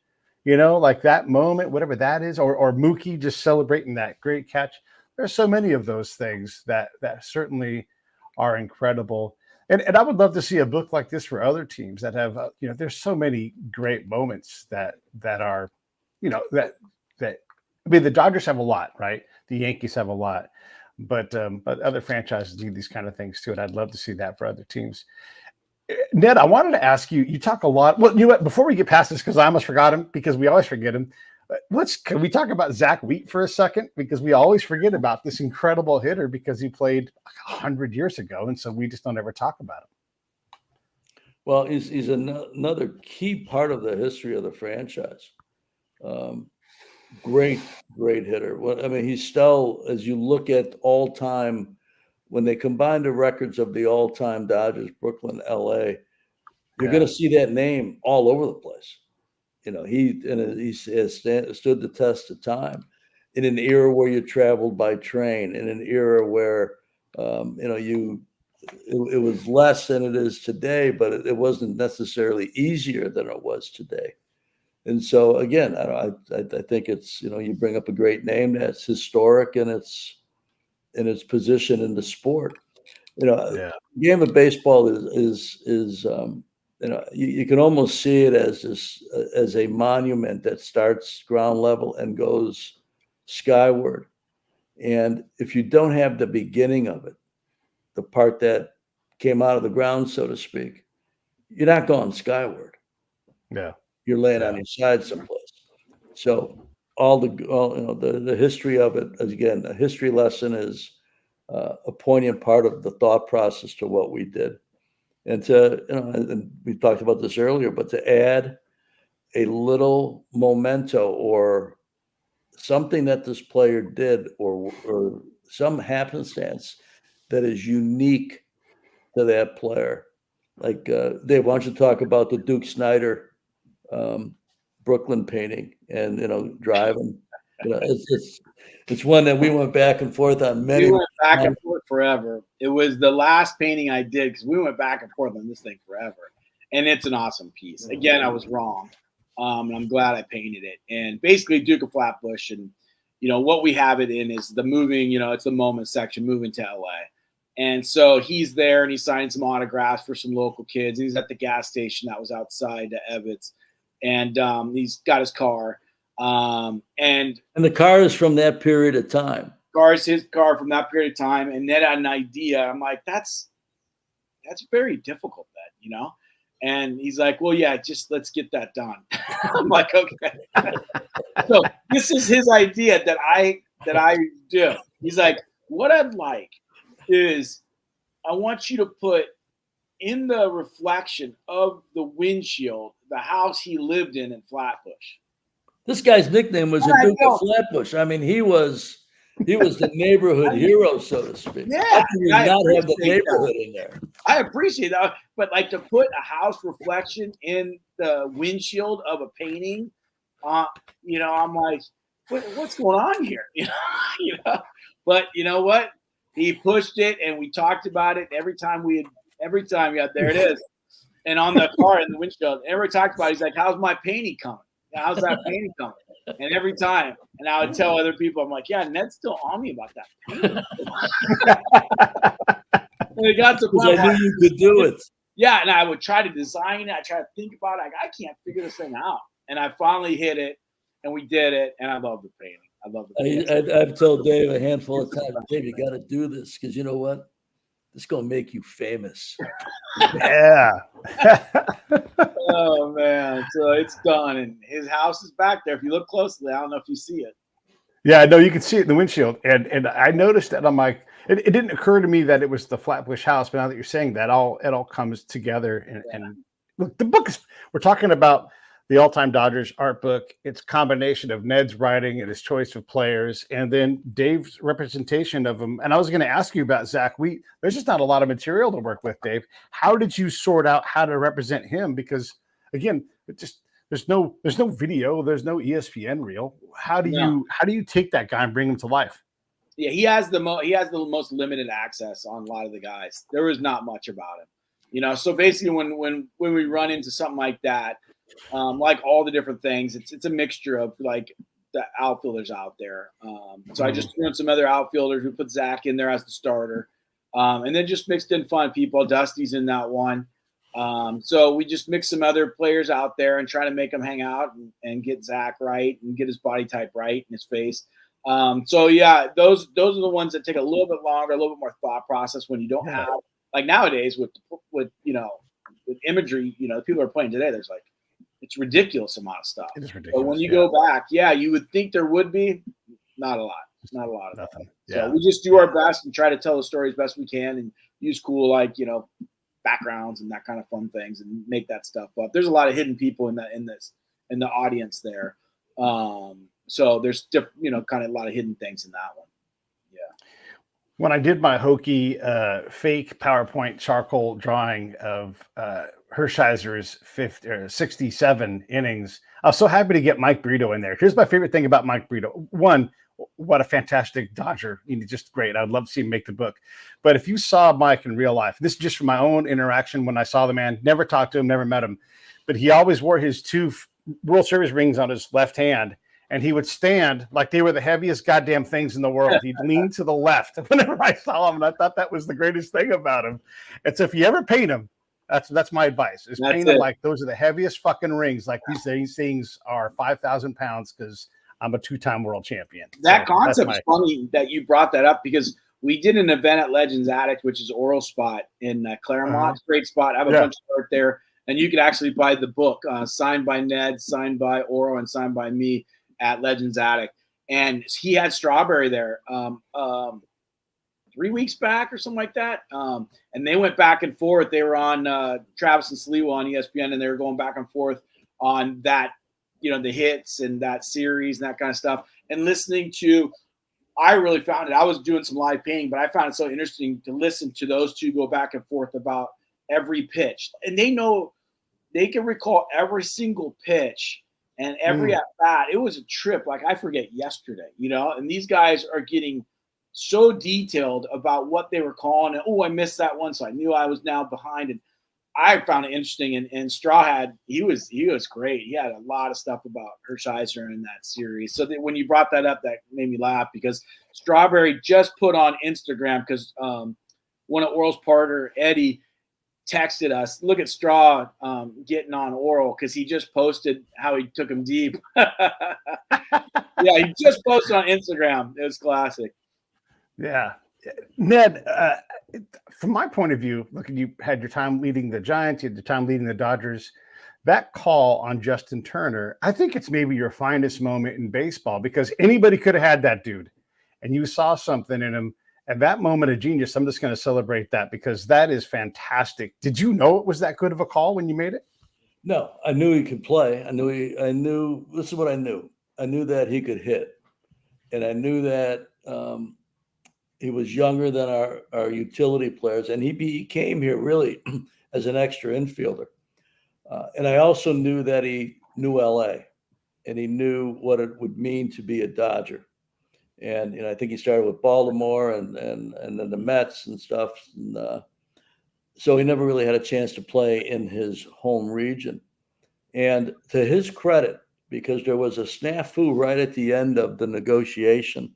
You know, like that moment, whatever that is, or Mookie just celebrating that great catch. There's so many of those things that certainly are incredible. And I would love to see a book like this for other teams that have, you know, there's so many great moments that are, you know, that I mean, the Dodgers have a lot, right? The Yankees have a lot, but other franchises need these kind of things too. And I'd love to see that for other teams. Ned, I wanted to ask you, you talk a lot. Well, you know what, before we get past this, because I almost forgot him, because we always forget him. Can we talk about Zach Wheat for a second? Because we always forget about this incredible hitter because he played 100 years ago. And so we just don't ever talk about him. Well, he's another key part of the history of the franchise. Great hitter. Well, I mean, he's still, as you look at all time, when they combine the records of the all-time Dodgers, Brooklyn, LA, you're going to see that name all over the place. You know, he has stood the test of time in an era where you traveled by train, in an era where, you know, it was less than it is today, but it wasn't necessarily easier than it was today. And so, again, I think it's, you know, you bring up a great name that's historic in its position in the sport. You know, the game of baseball is you know, you can almost see it as a monument that starts ground level and goes skyward. And if you don't have the beginning of it, the part that came out of the ground, so to speak, you're not going skyward. Yeah. You're laying on your side someplace. So the history of it. Again, a history lesson is a poignant part of the thought process to what we did. And and we talked about this earlier, but to add a little memento or something that this player did or some happenstance that is unique to that player. Like Dave, why don't you talk about the Duke Snyder Brooklyn painting and driving. It's one that we went back and forth on many. We went back and forth forever. It was the last painting I did because we went back and forth on this thing forever, and it's an awesome piece. Again, I was wrong, and I'm glad I painted it. And basically, Duke of Flatbush, and what we have it in is the moving. It's the moment section, moving to LA. And so he's there, and he's signing some autographs for some local kids. He's at the gas station that was outside Ebbets, and he's got his car. And the car is from that period of time. Car is his car from that period of time. And Ned had an idea. I'm like, that's very difficult, then, And he's like, well, yeah, just let's get that done. I'm like, okay. So this is his idea that I do. He's like, what I'd like is I want you to put in the reflection of the windshield the house he lived in Flatbush. This guy's nickname was the Duke of Flatbush. I mean, he was the neighborhood hero, so to speak. Yeah, how can you not have the neighborhood in there? I appreciate that, but like to put a house reflection in the windshield of a painting, I'm like, what's going on here? But you know what? He pushed it, and we talked about it every time there it is, and on the car in the windshield. Every talked about it, he's like, "How's my painting coming? How's that painting coming?" And every time, and I would tell other people, I'm like, "Yeah, Ned's still on me about that painting." And it got to the point I knew you could do it. Yeah, and I would try to design it. I try to think about it. I can't figure this thing out, and I finally hit it, and we did it, and I love the painting. I love the painting. I've told Dave a handful of times, Dave, you got to do this because you know what? It's going to make you famous. Yeah. Oh, man. So it's done. And his house is back there. If you look closely, I don't know if you see it. Yeah, no, you can see it in the windshield. And I noticed that. I'm like, it didn't occur to me that it was the Flatbush house. But now that you're saying that, it all comes together. And look, the book is, we're talking about the all-time Dodgers art book. It's a combination of Ned's writing and his choice of players, and then Dave's representation of them. And I was going to ask you about Zach. There's just not a lot of material to work with, Dave. How did you sort out how to represent him? Because again, there's no video, there's no ESPN reel. How do you take that guy and bring him to life? Yeah, he has the most limited access on a lot of the guys. There was not much about him, So basically, when we run into something like that. Like all the different things, it's a mixture of like the outfielders out there. So I just threw in some other outfielders. We put Zach in there as the starter, and then just mixed in fun people. Dusty's in that one. So we just mixed some other players out there and try to make them hang out and get Zach right and get his body type right and his face. So yeah, those are the ones that take a little bit longer, a little bit more thought process when you don't have like nowadays with imagery. People are playing today. There's like it's ridiculous amount of stuff. It is ridiculous. But when you go back, you would think there would be not a lot. Not a lot of nothing. So we just do our best and try to tell the story as best we can and use cool backgrounds and that kind of fun things and make that stuff up. There's a lot of hidden people in the audience there. So there's kind of a lot of hidden things in that one. Yeah. When I did my hokey fake PowerPoint charcoal drawing of Hershiser's 67 innings, I was so happy to get Mike Brito in there. Here's my favorite thing about Mike Brito. One, what a fantastic Dodger. Just great. I'd love to see him make the book. But if you saw Mike in real life, this is just from my own interaction when I saw the man, never talked to him, never met him, but he always wore his 2 World Series rings on his left hand. And he would stand like they were the heaviest goddamn things in the world. He'd lean to the left whenever I saw him. And I thought that was the greatest thing about him. And so if you ever paint him, that's my advice, is paint them like those are the heaviest fucking rings. Like these things are 5,000 pounds because I'm a 2-time world champion. That concept's funny that you brought that up because we did an event at Legends Attic, which is Oral Spot in Claremont. Great spot. I have a bunch of art there. And you could actually buy the book signed by Ned, signed by Oro, and signed by me. at Legends Attic, and he had Strawberry there 3 weeks back or something like that. And they went back and forth. They were on Travis and Sliwa on ESPN, and they were going back and forth on that, the hits and that series and that kind of stuff. And listening to, I really found it. I was doing some live painting, but I found it so interesting to listen to those two go back and forth about every pitch. And they can recall every single pitch and every at bat. It was a trip. Like, I forget yesterday, and these guys are getting so detailed about what they were calling. And, I missed that one, so I knew I was now behind. And I found it interesting. And Straw he was great. He had a lot of stuff about Hershiser in that series. So when you brought that up, that made me laugh, because Strawberry just put on Instagram, because one of Oral's partner, Eddie, texted us, look at Straw getting on Oral, because he just posted how he took him deep. Yeah, he just posted on Instagram. It was classic. Yeah. Ned, from my point of view, look, you had your time leading the Giants, you had your time leading the Dodgers. That call on Justin Turner, I think it's maybe your finest moment in baseball, because anybody could have had that dude, and you saw something in him. And that moment of genius, I'm just going to celebrate that, because that is fantastic. Did you know it was that good of a call when you made it? No, I knew he could play. I knew, this is what I knew. I knew that he could hit. And I knew that he was younger than our utility players. And he came here really as an extra infielder. And I also knew that he knew LA, and he knew what it would mean to be a Dodger. And I think he started with Baltimore and then the Mets and stuff. And so he never really had a chance to play in his home region. And to his credit, because there was a snafu right at the end of the negotiation,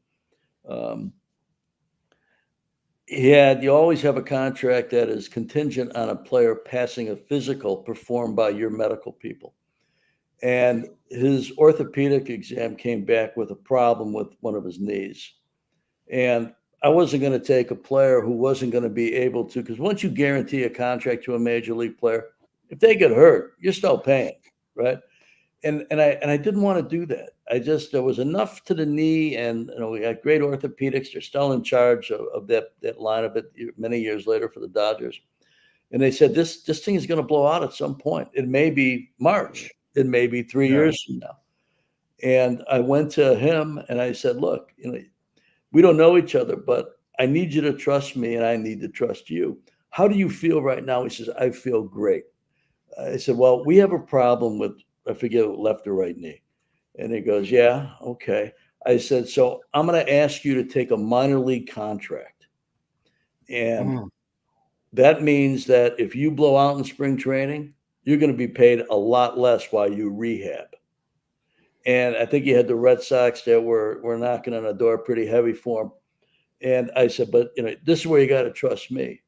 you always have a contract that is contingent on a player passing a physical performed by your medical people. And his orthopedic exam came back with a problem with one of his knees. And I wasn't going to take a player who wasn't going to be able to, because once you guarantee a contract to a major league player, if they get hurt, you're still paying, right? And I didn't want to do that. There was enough to the knee, and we had great orthopedics. They're still in charge of that line of it many years later for the Dodgers. And they said, this thing is going to blow out at some point. It may be March. It may be 3 years from now. And I went to him and I said, look, we don't know each other, but I need you to trust me and I need to trust you. How do you feel right now? He says, I feel great. I said, well, we have a problem with, I forget, left or right knee. And he goes, yeah, okay. I said, so I'm going to ask you to take a minor league contract. And that means that if you blow out in spring training, you're going to be paid a lot less while you rehab. And I think he had the Red Sox that were knocking on the door pretty heavy for him. And I said, but this is where you got to trust me.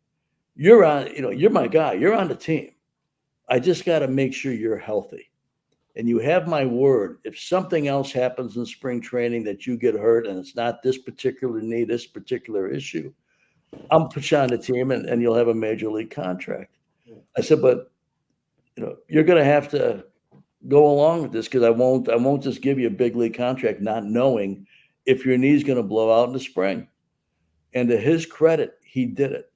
You're on, you're my guy. You're on the team. I just got to make sure you're healthy. And you have my word. If something else happens in spring training that you get hurt and it's not this particular knee, this particular issue, I'll put you on the team and you'll have a major league contract. I said, but you're going to have to go along with this, because I won't just give you a big league contract not knowing if your knee's going to blow out in the spring. And to his credit, he did it.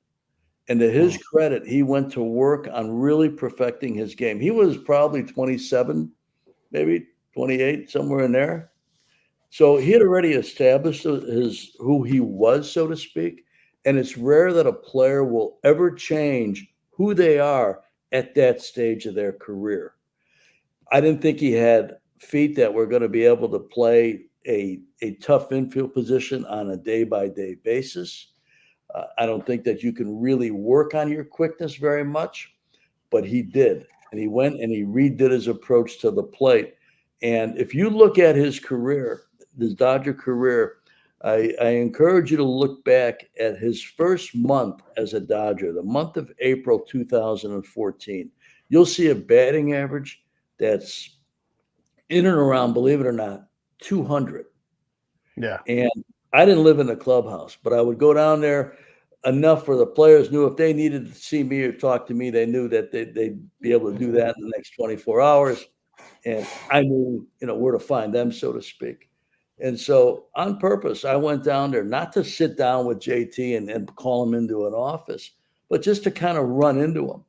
And to his credit, he went to work on really perfecting his game. He was probably 27, maybe 28, somewhere in there. So he had already established who he was, so to speak. And it's rare that a player will ever change who they are at that stage of their career. I didn't think he had feet that were going to be able to play a tough infield position on a day-by-day basis. I don't think that you can really work on your quickness very much, but he did. And he went and he redid his approach to the plate. And if you look at his career, his Dodger career, I encourage you to look back at his first month as a Dodger, the month of April 2014. You'll see a batting average that's in and around, believe it or not, 200. Yeah. And I didn't live in the clubhouse, but I would go down there enough where the players knew if they needed to see me or talk to me, they knew that they'd be able to do that in the next 24 hours. And I knew, where to find them, so to speak. And so on purpose, I went down there not to sit down with JT and call him into an office, but just to kind of run into him.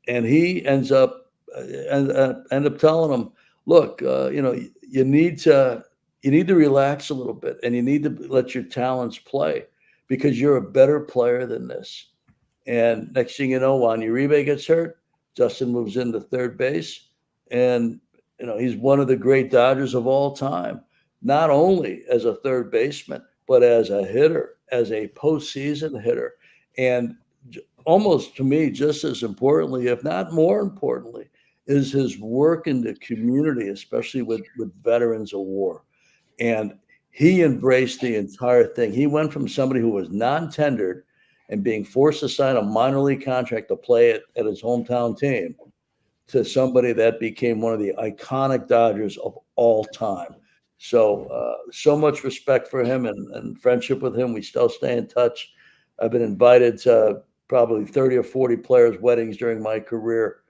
And he ends up telling him, look, you need to relax a little bit, and you need to let your talents play, because you're a better player than this. And next thing you know, Juan Uribe gets hurt. Justin moves into third base, and he's one of the great Dodgers of all time, not only as a third baseman, but as a hitter, as a postseason hitter. And almost, to me, just as importantly, if not more importantly, is his work in the community, especially with veterans of war. And he embraced the entire thing. He went from somebody who was non-tendered and being forced to sign a minor league contract to play at his hometown team, to somebody that became one of the iconic Dodgers of all time. So, so much respect for him and friendship with him. We still stay in touch. I've been invited to probably 30 or 40 players' weddings during my career.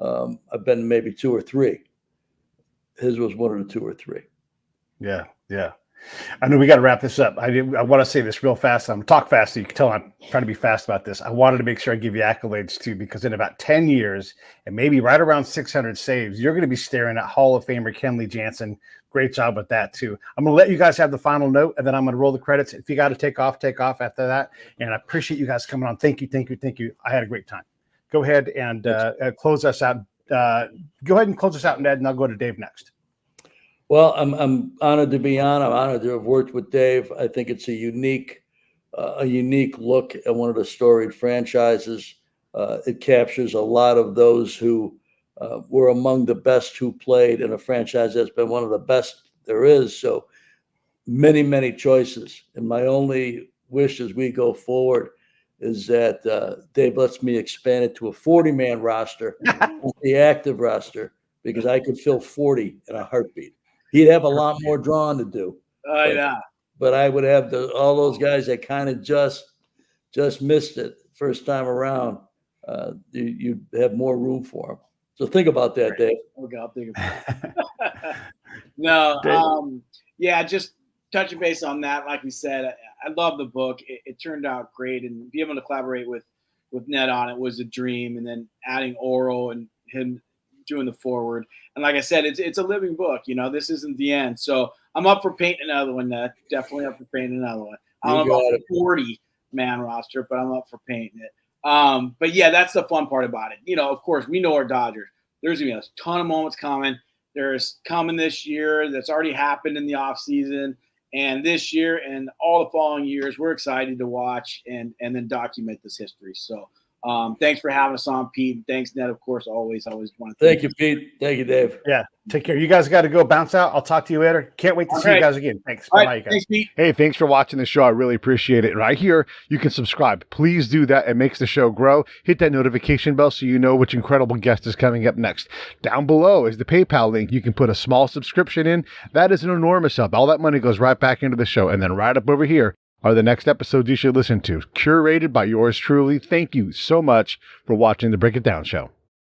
I've been maybe 2 or 3. His was one of the 2 or 3. Yeah. I know we got to wrap this up. I want to say this real fast. I'm talk fast, so you can tell I'm trying to be fast about this. I wanted to make sure I give you accolades too, because in about 10 years and maybe right around 600 saves, you're going to be staring at Hall of Famer Kenley Jansen. Great job with that too. I'm going to let you guys have the final note, and then I'm going to roll the credits. If you got to take off after that. And I appreciate you guys coming on. Thank you. I had a great time. Go ahead and close us out. Go ahead and close us out, Ned, and I'll go to Dave next. Well, I'm honored to be on. I'm honored to have worked with Dave. I think it's a unique look at one of the storied franchises. It captures a lot of those who were among the best who played in a franchise that's been one of the best there is. So many, many choices. And my only wish as we go forward is that Dave lets me expand it to a 40-man roster, the active roster, because I could fill 40 in a heartbeat. He'd have a lot more drawing to do. But I would have all those guys that kind of just missed it first time around. You have more room for them. So think about that, Dave. Okay, I'll think about it. No, just touching base on that. Like we said, I love the book. It turned out great, and be able to collaborate with Ned on it was a dream. And then adding Oro and him doing the forward. And like I said, it's a living book. This isn't the end. So I'm up for painting another one. Definitely up for painting another one. I'm up for 40-man roster, but I'm up for painting it. But yeah, that's the fun part about it. Of course, we know our Dodgers. There's gonna be a ton of moments coming. There's coming this year that's already happened in the offseason, and this year and all the following years. We're excited to watch and then document this history. So thanks for having us on, Pete. Thanks, Ned, of course, always want to thank you, Pete. Thank you, Dave. Yeah, take care. You guys got to go bounce out. I'll talk to you later. Can't wait to see you guys again. Thanks. Bye, guys. Thanks, Pete. Hey, thanks for watching the show. I really appreciate it. Right here, you can subscribe. Please do that. It makes the show grow. Hit that notification bell so you know which incredible guest is coming up next. Down below is the PayPal link. You can put a small subscription in. That is an enormous help. All that money goes right back into the show. And then right up over here are the next episodes you should listen to, curated by yours truly. Thank you so much for watching the Break It Down Show.